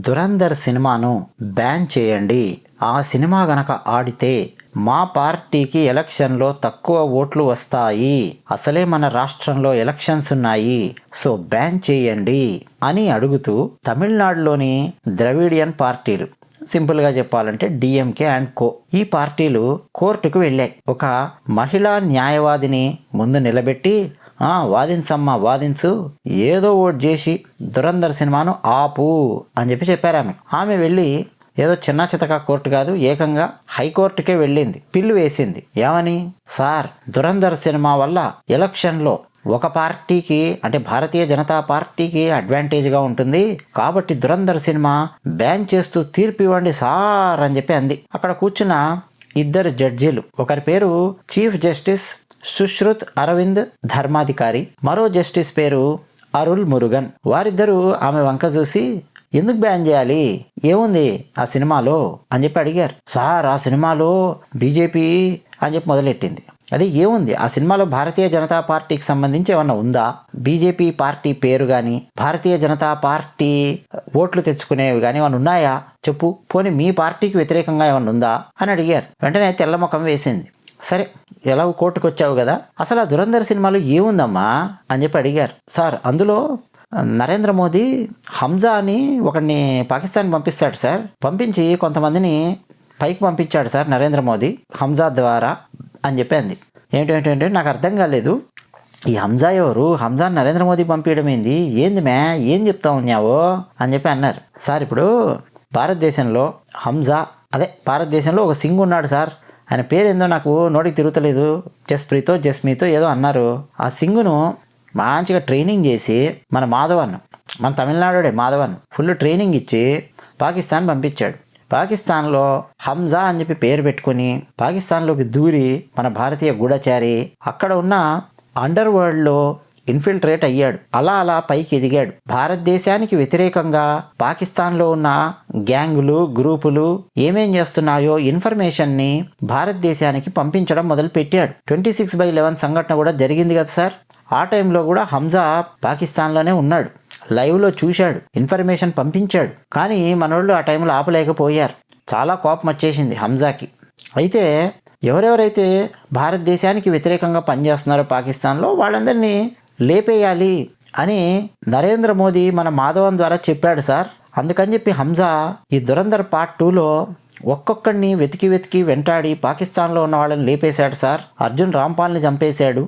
దురంధర్ సినిమాను బ్యాన్ చేయండి. ఆ సినిమా గనక ఆడితే మా పార్టీకి ఎలక్షన్లో తక్కువ ఓట్లు వస్తాయి. అసలే మన రాష్ట్రంలో ఎలక్షన్స్ ఉన్నాయి. సో బ్యాన్ చేయండి అని అడుగుతూ తమిళనాడులోని ద్రవిడియన్ పార్టీలు, సింపుల్గా చెప్పాలంటే డిఎంకే అండ్ కో, ఈ పార్టీలు కోర్టుకు వెళ్ళాయి. ఒక మహిళా న్యాయవాదిని ముందు నిలబెట్టి వాదించమ్మా వాదించు, ఏదో ఓట్ చేసి దురంధర్ సినిమాను ఆపు అని చెప్పారు ఆమె వెళ్ళి ఏదో చిన్న చితక కోర్టు కాదు, ఏకంగా హైకోర్టుకే వెళ్ళింది. పిల్లు వేసింది. ఏమని? సార్, దురంధర్ సినిమా వల్ల ఎలక్షన్లో ఒక పార్టీకి అంటే భారతీయ జనతా పార్టీకి అడ్వాంటేజ్గా ఉంటుంది, కాబట్టి దురంధర్ సినిమా బ్యాన్ చేస్తూ తీర్పు ఇవ్వండి సార్ అని అంది. అక్కడ కూర్చున్న ఇద్దరు జడ్జీలు, ఒకరి పేరు చీఫ్ జస్టిస్ సుశ్రుత్ అరవింద్ ధర్మాధికారి, మరో జస్టిస్ పేరు అరుల్ మురుగన్. వారిద్దరూ ఆమె వంక చూసి, ఎందుకు బ్యాన్ చేయాలి, ఏముంది ఆ సినిమాలో అని అడిగారు. సార్, ఆ సినిమాలో బీజేపీ అని మొదలెట్టింది. అది ఏముంది ఆ సినిమాలో? భారతీయ జనతా పార్టీకి సంబంధించి ఏమన్నా ఉందా? బీజేపీ పార్టీ పేరు కానీ భారతీయ జనతా పార్టీ ఓట్లు తెచ్చుకునేవి కానీ ఏమన్నా ఉన్నాయా చెప్పు, పోనీ మీ పార్టీకి వ్యతిరేకంగా ఏమన్నా ఉందా అని అడిగారు. వెంటనే తెల్లముఖం వేసింది. సరే, ఎలా కోర్టుకు వచ్చావు కదా, అసలు ఆ దురంధర్ సినిమాలో ఏముందమ్మా అని అడిగారు. సార్, అందులో నరేంద్ర మోదీ హంజా అని ఒకడిని పాకిస్తాన్ పంపిస్తాడు సార్, పంపించి కొంతమందిని పైకి పంపించాడు సార్ నరేంద్ర మోదీ హంజా ద్వారా అని అంది. ఏంటంటే నాకు అర్థం కాలేదు, ఈ హంజా ఎవరు, హంజా నరేంద్ర మోదీ పంపించడం ఏంది మ్యా, ఏం చెప్తా ఉన్నావో అని అన్నారు. సార్, ఇప్పుడు భారతదేశంలో హంజా, అదే భారతదేశంలో ఒక సింగ్ ఉన్నాడు సార్, ఆయన పేరేందో నాకు నోటికి తిరుగుతలేదు, జస్మీతో ఏదో అన్నారు. ఆ సింగును మంచిగా ట్రైనింగ్ చేసి మన తమిళనాడుడే మాధవన్ ఫుల్ ట్రైనింగ్ ఇచ్చి పాకిస్తాన్ పంపించాడు. పాకిస్తాన్లో హంజా అని పేరు పెట్టుకుని పాకిస్తాన్లోకి దూరి మన భారతీయ గూఢచారి అక్కడ ఉన్న అండర్ వరల్డ్లో ఇన్ఫిల్ట్రేట్ అయ్యాడు. అలా పైకి ఎదిగాడు. భారతదేశానికి వ్యతిరేకంగా పాకిస్తాన్లో ఉన్న గ్యాంగులు, గ్రూపులు ఏమేం చేస్తున్నాయో ఇన్ఫర్మేషన్ని భారతదేశానికి పంపించడం మొదలు పెట్టాడు. 26/11 సంఘటన కూడా జరిగింది కదా సార్. ఆ టైంలో కూడా హంజా పాకిస్తాన్లోనే ఉన్నాడు, లైవ్లో చూశాడు, ఇన్ఫర్మేషన్ పంపించాడు. కానీ మనోళ్ళు ఆ టైంలో ఆపలేకపోయారు. చాలా కోపం వచ్చేసింది హంజాకి. అయితే ఎవరెవరైతే భారతదేశానికి వ్యతిరేకంగా పనిచేస్తున్నారో పాకిస్తాన్లో వాళ్ళందరినీ లేపేయాలి అని నరేంద్ర మోదీ మన మాధవన్ ద్వారా చెప్పాడు సార్. అందుకని హంజా ఈ దురంధర్ పార్ట్ 2లో ఒక్కొక్కడిని వెతికి వెంటాడి పాకిస్తాన్లో ఉన్న వాళ్ళని లేపేశాడు సార్. అర్జున్ రాంపాల్ని చంపేశాడు.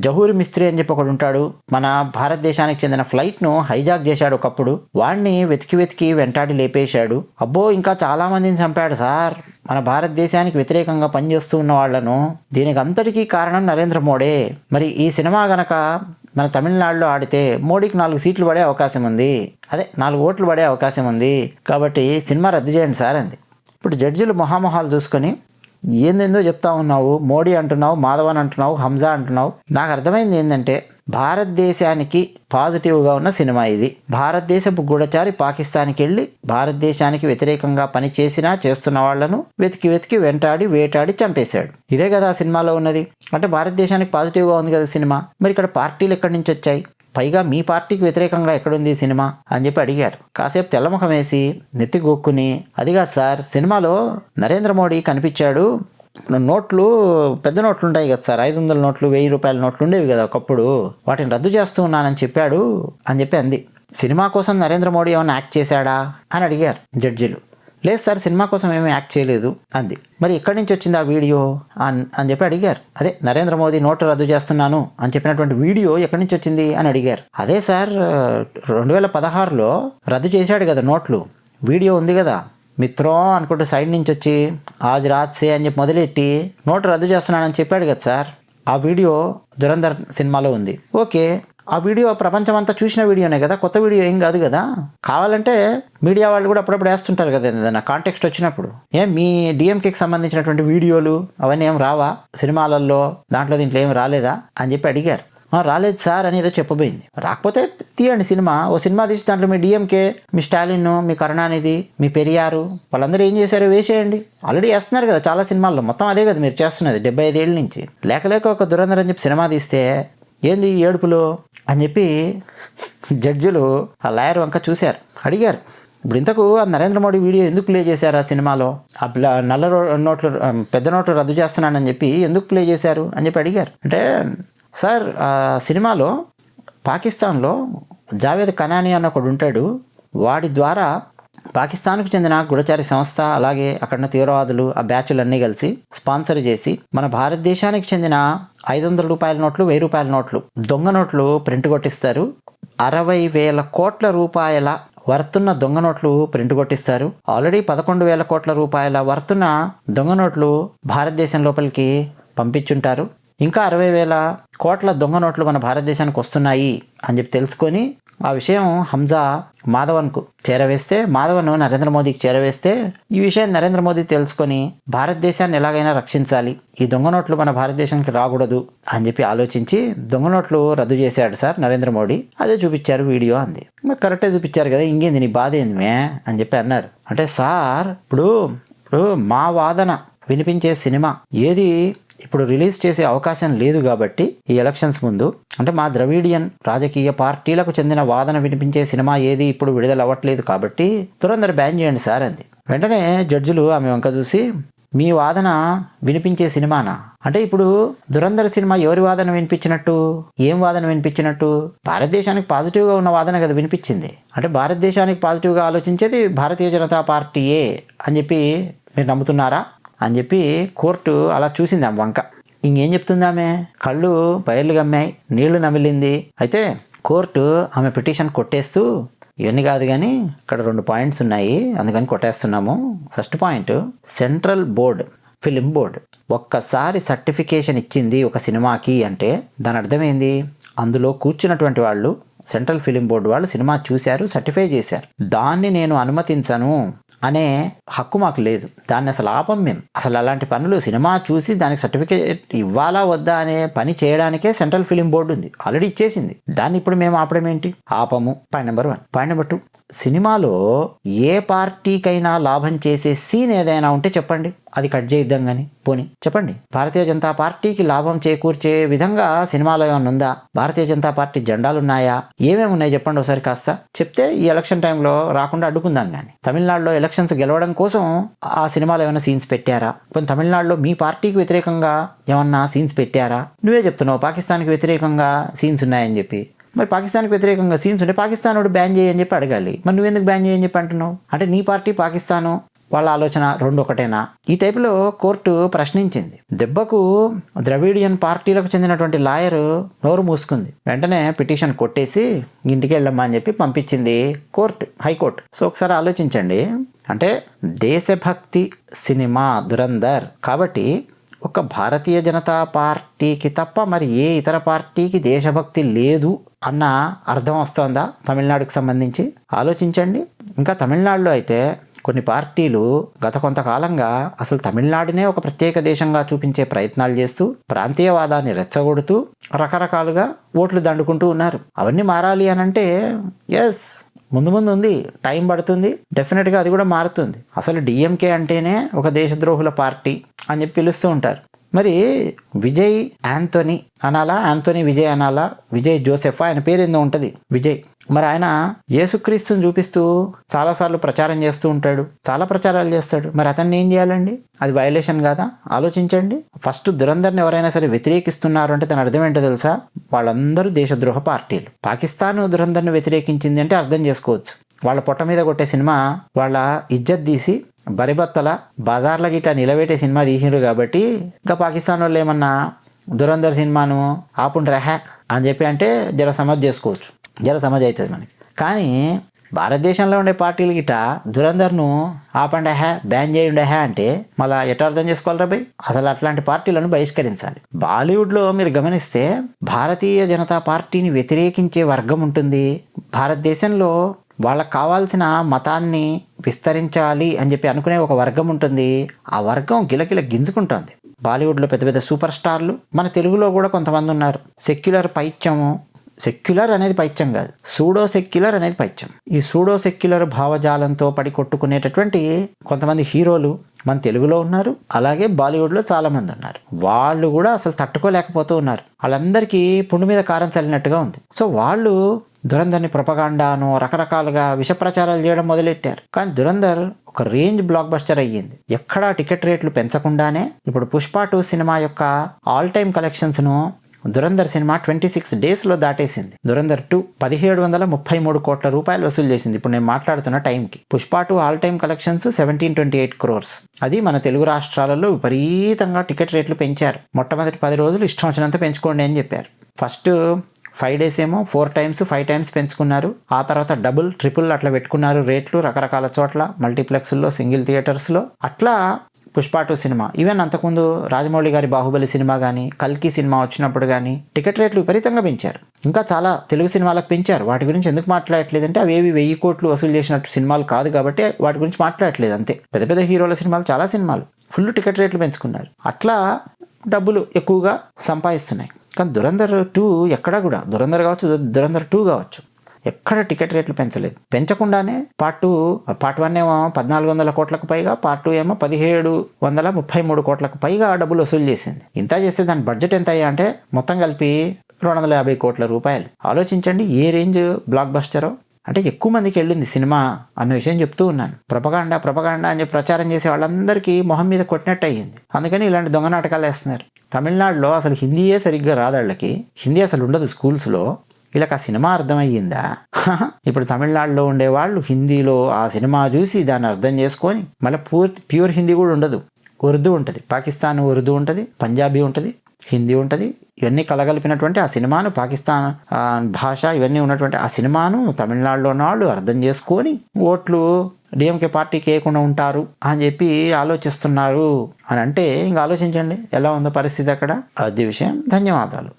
జహూర్ మిస్త్రీ అని ఒకడు ఉంటాడు, మన భారతదేశానికి చెందిన ఫ్లైట్ను హైజాక్ చేశాడు ఒకప్పుడు, వాడిని వెతికి వెంటాడి లేపేశాడు. అబ్బో, ఇంకా చాలా మందిని చంపాడు సార్ మన భారతదేశానికి వ్యతిరేకంగా పనిచేస్తూ ఉన్న వాళ్లను. దీనికి అంతటికీ కారణం నరేంద్ర మోడీ. మరి ఈ సినిమా గనక మన తమిళనాడులో ఆడితే మోడీకి 4 సీట్లు పడే అవకాశం ఉంది, అదే 4 ఓట్లు పడే అవకాశం ఉంది, కాబట్టి సినిమా రద్దు చేయండి సార్ అంది. ఇప్పుడు జడ్జిలు మొహామొహాలు చూసుకొని, ఏందేందో చెప్తా ఉన్నావు, మోడీ అంటున్నావు, మాధవన్ అంటున్నావు, హంజా అంటున్నావు. నాకు అర్థమైంది ఏంటంటే భారతదేశానికి పాజిటివ్గా ఉన్న సినిమా ఇది. భారతదేశపు గూఢచారి పాకిస్తాన్కి వెళ్ళి భారతదేశానికి వ్యతిరేకంగా పని చేస్తున్న వాళ్లను వెతికి వెంటాడి వేటాడి చంపేశాడు. ఇదే కదా ఆ సినిమాలో ఉన్నది. అంటే భారతదేశానికి పాజిటివ్గా ఉంది కదా సినిమా. మరి ఇక్కడ పార్టీలు ఎక్కడి నుంచి వచ్చాయి, పైగా మీ పార్టీకి వ్యతిరేకంగా ఎక్కడుంది సినిమా అని అడిగారు. కాసేపు తెల్లముఖం వేసి నెత్తి గోక్కుని, అదిగా సార్, సినిమాలో నరేంద్ర మోడీ కనిపించాడు, నోట్లు పెద్ద నోట్లు ఉంటాయి కదా సార్, 500 నోట్లు, 1000 రూపాయల నోట్లు ఉండేవి కదా ఒకప్పుడు, వాటిని రద్దు చేస్తూ ఉన్నానని చెప్పాడు అని అంది. సినిమా కోసం నరేంద్ర మోడీ ఏమైనా యాక్ట్ చేశాడా అని అడిగారు జడ్జిలు. లేదు సార్, సినిమా కోసం ఏమీ యాక్ట్ చేయలేదు అంది. మరి ఎక్కడి నుంచి వచ్చింది ఆ వీడియో అని అడిగారు. అదే నరేంద్ర మోదీ నోటు రద్దు చేస్తున్నాను అని చెప్పినటువంటి వీడియో ఎక్కడి నుంచి వచ్చింది అని అడిగారు. అదే సార్, 2016లో రద్దు చేశాడు కదా నోట్లు, వీడియో ఉంది కదా, మిత్రం అనుకుంటూ సైడ్ నుంచి వచ్చి ఆజ్ రాత్ సే అని మొదలెట్టి నోటు రద్దు చేస్తున్నానని చెప్పాడు కదా సార్. ఆ వీడియో దురంధర్ సినిమాలో ఉంది. ఓకే, ఆ వీడియో ప్రపంచమంతా చూసిన వీడియోనే కదా, కొత్త వీడియో ఏం కాదు కదా. కావాలంటే మీడియా వాళ్ళు కూడా అప్పుడప్పుడు వేస్తుంటారు కదా ఏదైనా కాంటెక్స్ట్ వచ్చినప్పుడు. మీ డిఎంకేకి సంబంధించినటువంటి వీడియోలు అవన్నీ ఏం రావా సినిమాలలో, దీంట్లో ఏం రాలేదా అని అడిగారు. రాలేదు సార్ అని ఏదో చెప్పబోయింది. రాకపోతే తీయండి సినిమా, ఓ సినిమా తీసి దాంట్లో మీ డిఎంకే, మీ స్టాలిన్, మీ కరుణానిధి, మీ పెరియారు వాళ్ళందరూ ఏం చేశారో వేసేయండి. ఆల్రెడీ వేస్తున్నారు కదా చాలా సినిమాల్లో, మొత్తం అదే కదా మీరు చేస్తున్నది 75 ఏళ్ళ నుంచి. లేక ఒక దురంధర్ అని సినిమా తీస్తే ఏంది ఏడుపులో అని జడ్జిలు ఆ లాయర్ వంక చూశారు. అడిగారు, ఇప్పుడు ఇంతకు ఆ నరేంద్ర మోడీ వీడియో ఎందుకు ప్లే చేశారు ఆ సినిమాలో? నోట్లు పెద్ద నోట్లు రద్దు చేస్తున్నానని చెప్పి ఎందుకు ప్లే చేశారు అని చెప్పి అడిగారు. అంటే సార్ ఆ సినిమాలో పాకిస్తాన్లో జావేద్ కనానీ అన్న ఒకడు ఉంటాడు. వాడి ద్వారా పాకిస్తాన్కు చెందిన గూఢచారి సంస్థ అలాగే అక్కడ తీవ్రవాదులు ఆ బ్యాచులన్నీ కలిసి స్పాన్సర్ చేసి మన భారతదేశానికి చెందిన 500 రూపాయల నోట్లు 1000 రూపాయల నోట్లు దొంగ నోట్లు ప్రింట్ కొట్టిస్తారు. 60,000 కోట్ల రూపాయల వర్తున్న దొంగ నోట్లు ప్రింట్ కొట్టిస్తారు. ఆల్రెడీ 11,000 కోట్ల రూపాయల వర్తున్న దొంగ నోట్లు భారతదేశం లోపలికి పంపించుంటారు. ఇంకా 60,000 కోట్ల దొంగ నోట్లు మన భారతదేశానికి వస్తున్నాయి అని చెప్పి తెలుసుకొని ఆ విషయం హంజా మాధవన్కు చేరవేస్తే, మాధవన్ నరేంద్ర మోదీకి చేరవేస్తే ఈ విషయం నరేంద్ర మోదీ తెలుసుకొని భారతదేశాన్ని ఎలాగైనా రక్షించాలి, ఈ దొంగ నోట్లు మన భారతదేశానికి రాకూడదు అని చెప్పి ఆలోచించి దొంగ నోట్లు రద్దు చేశాడు సార్ నరేంద్ర మోడీ. అదే చూపించారు వీడియో అంది. మరి కరెక్టే చూపించారు కదా, ఇంకేంది నీ బాధ ఏంది అని చెప్పి అన్నారు. అంటే సార్ ఇప్పుడు మా వాదన వినిపించే సినిమా ఏది ఇప్పుడు రిలీజ్ చేసే అవకాశం లేదు కాబట్టి ఈ ఎలక్షన్స్ ముందు, అంటే మా ద్రవిడియన్ రాజకీయ పార్టీలకు చెందిన వాదన వినిపించే సినిమా ఏది ఇప్పుడు విడుదల అవ్వట్లేదు కాబట్టి దురంధర్ బ్యాన్ చేయండి సార్ అంది. వెంటనే జడ్జిలు ఆమె వంక చూసి, మీ వాదన వినిపించే సినిమానా అంటే ఇప్పుడు దురంధర్ సినిమా ఎవరి వాదన వినిపించినట్టు, ఏం వాదన వినిపించినట్టు? భారతదేశానికి పాజిటివ్గా ఉన్న వాదన కదా వినిపించింది. అంటే భారతదేశానికి పాజిటివ్గా ఆలోచించేది భారతీయ జనతా పార్టీయే అని చెప్పి మీరు నమ్ముతున్నారా అని చెప్పి కోర్టు అలా చూసింది ఆమె వంక. ఇంకేం చెప్తుంది ఆమె? కళ్ళు బయర్లు గమ్మాయి, నీళ్లు నమిలింది. అయితే కోర్టు ఆమె పిటిషన్ కొట్టేస్తూ, ఇవన్నీ కాదు కానీ ఇక్కడ 2 పాయింట్స్ ఉన్నాయి అందుకని కొట్టేస్తున్నాము. First point, central board film board ఒక్కసారి సర్టిఫికేషన్ ఇచ్చింది ఒక సినిమాకి అంటే దాని అర్థమైంది, అందులో కూర్చున్నటువంటి వాళ్ళు సెంట్రల్ ఫిలిం బోర్డు వాళ్ళు సినిమా చూశారు, సర్టిఫై చేశారు. దాన్ని నేను అనుమతించను అనే హక్కు మాకు లేదు. దాన్ని అసలు ఆపం మేము. అసలు అలాంటి పనులు సినిమా చూసి దానికి సర్టిఫికేట్ ఇవ్వాలా వద్దా అనే పని చేయడానికే సెంట్రల్ ఫిలిం బోర్డు ఉంది, ఆల్రెడీ ఇచ్చేసింది. దాన్ని ఇప్పుడు మేము ఆపడం ఏంటి? ఆపము. Point number 1. పాయింట్ నెంబర్ 2, సినిమాలో ఏ పార్టీకైనా లాభం చేసే సీన్ ఏదైనా ఉంటే చెప్పండి, అది కట్ చేయిద్దాం కానీ. పోనీ చెప్పండి, భారతీయ జనతా పార్టీకి లాభం చేకూర్చే విధంగా సినిమాలో ఏమైనా ఉందా? భారతీయ జనతా పార్టీ జెండాలు ఉన్నాయా? ఏమేమి ఉన్నాయి చెప్పండి ఒకసారి. కాస్త చెప్తే ఈ ఎలక్షన్ టైంలో రాకుండా అడ్డుకుందాం. కానీ తమిళనాడులో ఎలక్షన్స్ గెలవడం కోసం ఆ సినిమాలో ఏమైనా సీన్స్ పెట్టారా? కొన్ని తమిళనాడులో మీ పార్టీకి వ్యతిరేకంగా ఏమన్నా సీన్స్ పెట్టారా? నువ్వే చెప్తున్నావు పాకిస్తాన్కి వ్యతిరేకంగా సీన్స్ ఉన్నాయని చెప్పి. మరి పాకిస్తాన్కి వ్యతిరేకంగా సీన్స్ ఉంటే పాకిస్తాన్ వాడు బ్యాన్ చేయని చెప్పి అడగాలి. మరి నువ్వెందుకు బ్యాన్ చేయని చెప్పి అంటున్నావు? అంటే నీ పార్టీ పాకిస్తాను వాళ్ళ ఆలోచన 2 ఒకటేనా? ఈ టైపులో కోర్టు ప్రశ్నించింది. దెబ్బకు ద్రవిడియన్ పార్టీలకు చెందినటువంటి లాయరు నోరు మూసుకుంది. వెంటనే పిటిషన్ కొట్టేసి ఇంటికి వెళ్ళమ్మా అని చెప్పి పంపించింది కోర్టు, హైకోర్టు. సో ఒకసారి ఆలోచించండి. అంటే దేశభక్తి సినిమా దురంధర్ కాబట్టి ఒక భారతీయ జనతా పార్టీకి తప్ప మరి ఏ ఇతర పార్టీకి దేశభక్తి లేదు అన్న అర్థం వస్తుందా తమిళనాడుకు సంబంధించి? ఆలోచించండి. ఇంకా తమిళనాడులో అయితే కొన్ని పార్టీలు గత కొంతకాలంగా అసలు తమిళనాడునే ఒక ప్రత్యేక దేశంగా చూపించే ప్రయత్నాలు చేస్తూ ప్రాంతీయవాదాన్ని రెచ్చగొడుతూ రకరకాలుగా ఓట్లు దండుకుంటూ ఉన్నారు. అవన్నీ మారాలి అని అంటే ఎస్, ముందు ఉంది, టైం పడుతుంది, డెఫినెట్గా అది కూడా మారుతుంది. అసలు డిఎంకే అంటేనే ఒక దేశద్రోహుల పార్టీ అని చెప్పి పిలుస్తూ ఉంటారు. మరి విజయ్ యాంథోనీ అనాలా, యాంథోనీ విజయ్ అనాలా, విజయ్ జోసెఫ్ ఆయన పేరేందో ఉంటుంది, విజయ్. మరి ఆయన యేసుక్రీస్తుని చూపిస్తూ చాలాసార్లు ప్రచారం చేస్తూ ఉంటాడు, చాలా ప్రచారాలు చేస్తాడు. మరి అతన్ని ఏం చేయాలండి? అది వైలేషన్ కాదా? ఆలోచించండి. ఫస్ట్ దురంధర్ని ఎవరైనా సరే వ్యతిరేకిస్తున్నారు అంటే దాని అర్థం ఏంటో తెలుసా? వాళ్ళందరూ దేశద్రోహ పార్టీలు. పాకిస్తాన్ దురంధర్ని వ్యతిరేకించింది అంటే అర్థం చేసుకోవచ్చు. వాళ్ళ పొట్ట మీద కొట్టే సినిమా వాళ్ళ ఇజ్జత్ తీసి బరిబత్తల బజార్ల గిట్ట నిలబెట్టే సినిమా తీసిండ్రు కాబట్టి ఇంకా పాకిస్తాన్ వాళ్ళు ఏమన్నా దురంధర్ సినిమాను ఆపుండ్రా అని చెప్పి అంటే జర సమజ్ చేసుకోవచ్చు, జర సమజ్ అవుతుంది మనకి. కానీ భారతదేశంలో ఉండే పార్టీలు గిట్ట దురంధర్ను ఆపండి బ్యాన్ చేయండి అంటే మళ్ళీ ఎట్లా అర్థం చేసుకోవాలి రాబాయ్? అసలు అట్లాంటి పార్టీలను బహిష్కరించాలి. బాలీవుడ్లో మీరు గమనిస్తే భారతీయ జనతా పార్టీని వ్యతిరేకించే వర్గం ఉంటుంది. భారతదేశంలో వాళ్ళకు కావాల్సిన మతాన్ని విస్తరించాలి అని చెప్పి అనుకునే ఒక వర్గం ఉంటుంది. ఆ వర్గం గిలగిల గింజుకుంటుంది. బాలీవుడ్లో పెద్ద పెద్ద సూపర్ స్టార్లు, మన తెలుగులో కూడా కొంతమంది ఉన్నారు. సెక్యులర్ పైత్యము సెక్యులర్ అనేది పైత్యం కాదు, సూడో సెక్యులర్ అనేది పైత్యం. ఈ సూడో సెక్యులర్ భావజాలంతో పడి కొట్టుకునేటటువంటి కొంతమంది హీరోలు మన తెలుగులో ఉన్నారు, అలాగే బాలీవుడ్లో చాలామంది ఉన్నారు. వాళ్ళు కూడా అసలు తట్టుకోలేకపోతూ ఉన్నారు. వాళ్ళందరికీ పుండు మీద కారం చల్లినట్టుగా ఉంది. సో వాళ్ళు దురంధర్ని ప్రొపగాండాను రకరకాలుగా విష ప్రచారాలు చేయడం మొదలెట్టారు. కానీ దురంధర్ ఒక రేంజ్ బ్లాక్ బస్టర్ అయ్యింది. ఎక్కడా టికెట్ రేట్లు పెంచకుండానే ఇప్పుడు పుష్ప 2 సినిమా యొక్క ఆల్ టైమ్ కలెక్షన్స్ను దురంధర్ సినిమా 26 డేస్లో దాటేసింది. దురంధర్ 2 1733 కోట్ల రూపాయలు వసూలు చేసింది ఇప్పుడు నేను మాట్లాడుతున్న టైంకి. Pushpa 2 all time collections 1728 crores. అది మన తెలుగు రాష్ట్రాలలో విపరీతంగా టికెట్ రేట్లు పెంచారు. మొట్టమొదటి 10 రోజులు ఇష్టం వచ్చినంత పెంచుకోండి అని చెప్పారు. ఫస్ట్ 5 days ఏమో 4 times 5 times పెంచుకున్నారు. ఆ తర్వాత డబుల్ ట్రిపుల్ అట్లా పెట్టుకున్నారు రేట్లు రకరకాల చోట్ల, మల్టీప్లెక్స్లో, సింగిల్ థియేటర్స్లో. అట్లా పుష్ప 2 సినిమా, ఈవెన్ అంతకుముందు రాజమౌళి గారి బాహుబలి సినిమా కానీ, కల్కి సినిమా వచ్చినప్పుడు కానీ టికెట్ రేట్లు విపరీతంగా పెంచారు. ఇంకా చాలా తెలుగు సినిమాలకు పెంచారు. వాటి గురించి ఎందుకు మాట్లాడట్లేదంటే అవేవి 1000 కోట్లు వసూలు చేసినట్టు సినిమాలు కాదు కాబట్టి వాటి గురించి మాట్లాడట్లేదు అంతే. పెద్ద పెద్ద హీరోల సినిమాలు, చాలా సినిమాలు ఫుల్ టికెట్ రేట్లు పెంచుకున్నారు. అట్లా డబ్బులు ఎక్కువగా సంపాదిస్తున్నాయి. కానీ దురంధర్ 2 ఎక్కడా కూడా, దురంధర్ కావచ్చు, దురంధర్ 2 కావచ్చు, ఎక్కడ టికెట్ రేట్లు పెంచలేదు. పెంచకుండానే పార్ట్ 1 ఏమో 1400 కోట్లకు పైగా, పార్ట్ 2 ఏమో 1733 కోట్లకు పైగా డబ్బులు వసూలు చేసింది. ఇంత చేస్తే దాని బడ్జెట్ ఎంత అయ్యా అంటే మొత్తం కలిపి 250 కోట్ల రూపాయలు. ఆలోచించండి ఏ రేంజ్ బ్లాక్ బస్టరో. అంటే ఎక్కువ మందికి వెళ్ళింది సినిమా అన్న విషయం చెప్తూ ఉన్నాను. ప్రొపగాండా అని చెప్పి ప్రచారం చేసే వాళ్ళందరికీ మొహం మీద కొట్టినట్టు అయ్యింది. అందుకని ఇలాంటి దొంగ నాటకాలు వేస్తున్నారు. తమిళనాడులో అసలు హిందీయే సరిగ్గా రాదు వాళ్ళకి, హిందీ అసలు ఉండదు స్కూల్స్లో. వీళ్ళకి ఆ సినిమా అర్థమయ్యిందా? ఇప్పుడు తమిళనాడులో ఉండేవాళ్ళు హిందీలో ఆ సినిమా చూసి దాన్ని అర్థం చేసుకొని మళ్ళీ ప్యూర్ హిందీ కూడా ఉండదు, ఉర్దూ ఉంటుంది, పాకిస్తాన్ ఉర్దూ ఉంటుంది, పంజాబీ ఉంటుంది, హిందీ ఉంటుంది. ఇవన్నీ కలగలిపినటువంటి ఆ సినిమాను, పాకిస్తాన్ భాష ఇవన్నీ ఉన్నటువంటి ఆ సినిమాను తమిళనాడులో ఉన్న వాళ్ళు అర్థం చేసుకొని ఓట్లు డిఎంకే పార్టీకి వేయకుండా ఉంటారు అని చెప్పి ఆలోచిస్తున్నారు అని అంటే ఇంకా ఆలోచించండి ఎలా ఉందో పరిస్థితి అక్కడ. అది విషయం. ధన్యవాదాలు.